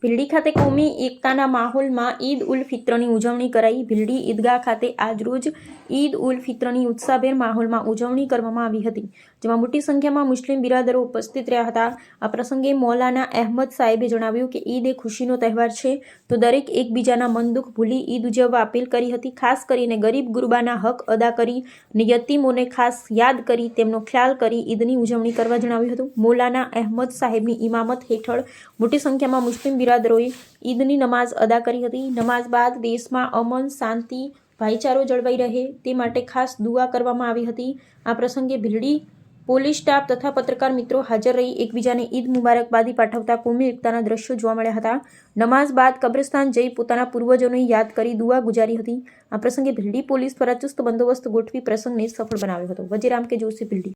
ભીલડી ખાતે કોમી એકતાના માહોલમાં ઈદ ઉલ ફિત્રની ઉજવણી કરાઈ। ભીલડી ઈદગાહ ખાતે આજરોજ ઈદ ઉલ ફિત્રની ઉત્સાહભેર માહોલમાં ઉજવણી કરવામાં આવી હતી, જેમાં મોટી સંખ્યામાં મુસ્લિમ બિરાદરો ઉપસ્થિત રહ્યા હતા। આ પ્રસંગે મૌલાના અહેમદ સાહેબે જણાવ્યું કે ઈદ એ ખુશીનો તહેવાર છે, તો દરેક એકબીજાના મન દુઃખ ભૂલી ઈદ ઉજવવા અપીલ કરી હતી। ખાસ કરીને ગરીબ ગુરબાના હક અદા કરી અને યતીમોને ખાસ યાદ કરી તેમનો ખ્યાલ કરી ઈદની ઉજવણી કરવા જણાવ્યું હતું। મૌલાના અહેમદ સાહેબની ઇમામત હેઠળ મોટી સંખ્યામાં મુસ્લિમ બિરાદરોએ ઈદની નમાઝ અદા કરી હતી। નમાઝ બાદ દેશમાં અમન, શાંતિ, ભાઈચારો જળવાઈ રહે તે માટે ખાસ દુઆ કરવામાં આવી હતી। આ પ્રસંગે ભીલડી પોલીસ સ્ટાફ તથા પત્રકાર મિત્રો હાજર રહી એકબીજાને ઈદ મુબારકબાદી પાઠવતા કોમી એકતાના દ્રશ્યો જોવા મળ્યા હતા। નમાઝ બાદ કબ્રસ્તાન જઈ પોતાના પૂર્વજોને યાદ કરી દુઆ ગુજારી હતી। આ પ્રસંગે ભીલડી પોલીસ દ્વારા ચુસ્ત બંદોબસ્ત ગોઠવી પ્રસંગને સફળ બનાવ્યો હતો। વજીરામ કે જોશી, ભીલડી।